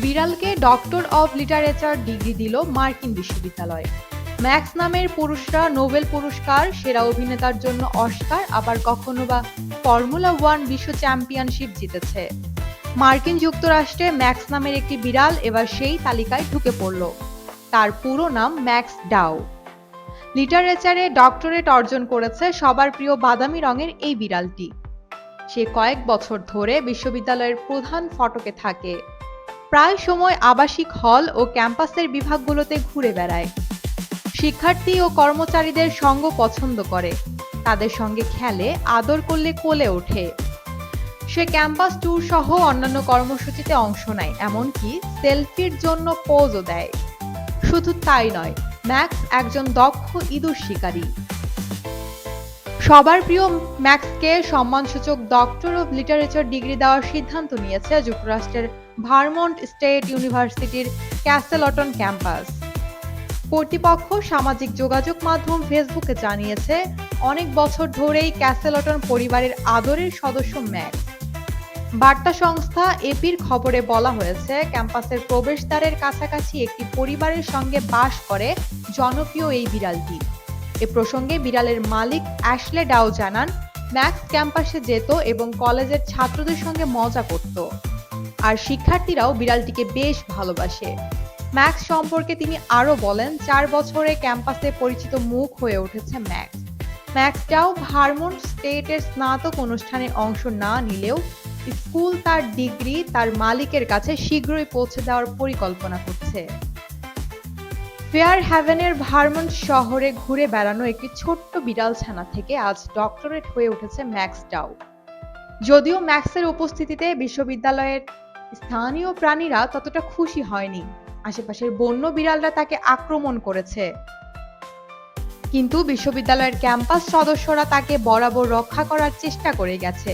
বিড়ালকে doctor of literature degree দিল মার্কিন বিশ্ববিদ্যালয়। ম্যাক্স নামের পুরুষরা নোবেল পুরস্কার, সেরা অভিনেতার জন্য অস্কার, আবার কখনো বা ফর্মুলা 1 বিশ্ব চ্যাম্পিয়নশিপ জিতেছে। মার্কিন যুক্তরাষ্ট্রে ম্যাক্স নামের একটি বিড়াল এবার সেই তালিকায় ঢুকে পড়ল। তার পুরো নাম ম্যাক্স ডাউ। লিটারেচারে ডক্টরেট অর্জন করেছে সবার প্রিয় বাদামি রঙের এই বিড়ালটি। সে কয়েক বছর ধরে বিশ্ববিদ্যালয়ের প্রধান ফটকে থাকে। প্রায় সময় আবাসিক হল ও ক্যাম্পাসের বিভাগগুলোতে ঘুরে বেড়ায়। শিক্ষার্থী ও কর্মচারীদের সঙ্গ পছন্দ করে, তাদের সঙ্গে খেলে, আদর করলে কোলে ওঠে। সে ক্যাম্পাস ট্যুর সহ অন্যান্য কর্মসূচিতে অংশ নেয়, এমনকি সেলফির জন্য পোজও দেয়। শুধু তাই নয়, ম্যাক্স একজন দক্ষ ইঁদুর শিকারী। সবার প্রিয় ম্যাক্সকে সম্মানসূচক ডক্টর অব লিটারেচার ডিগ্রি দেওয়ার সিদ্ধান্ত নিয়েছে যুক্তরাষ্ট্রের ভারমন্ট স্টেট ইউনিভার্সিটির ক্যাসেলটন ক্যাম্পাস। কর্তৃপক্ষ সামাজিক যোগাযোগ মাধ্যম ফেসবুকে জানিয়েছে, অনেক বছর ধরেই ক্যাসেলটন পরিবারের আদরের সদস্য ম্যাক্স। বার্তা সংস্থা এপির খবরে বলা হয়েছে, ক্যাম্পাসের প্রবেশদ্বারের কাছাকাছি একটি পরিবারের সঙ্গে বাস করে জনপ্রিয় এই বিড়ালটি। এ প্রসঙ্গে বিড়ালের মালিক অ্যাশলে ডাউ জানান, ম্যাক্স ক্যাম্পাসে যেত এবং কলেজের ছাত্রদের সঙ্গে মজা করত। আর শিক্ষার্থীরাও বিড়ালটিকে বেশ ভালোবাসে। ম্যাক্স সম্পর্কে তিনি আরও বলেন, 4 বছরে ক্যাম্পাসে পরিচিত মুখ হয়ে উঠেছে ম্যাক্স। ম্যাক্সটাও ভারমন্ট স্টেটের স্নাতক অনুষ্ঠানে অংশ না নিলেও স্কুল তার ডিগ্রি তার মালিকের কাছে শীঘ্রই পৌঁছে দেওয়ার পরিকল্পনা করছে। ফেয়ার হ্যাভেনের ভারমন্ট শহরে ঘুরে বেড়ানো একটি ছোট্ট বিড়াল ছানা থেকে আজ ডক্টরেট হয়ে উঠেছে ম্যাক্স ডাউ। যদিও ম্যাক্সের উপস্থিতিতে বিশ্ববিদ্যালয়ের স্থানীয় প্রাণীরা ততটা খুশি হয়নি। আশেপাশের বন্য বিড়ালরা তাকে আক্রমণ করেছে, কিন্তু বিশ্ববিদ্যালয়ের ক্যাম্পাস সদস্যরা তাকে বরাবর রক্ষা করার চেষ্টা করে গেছে।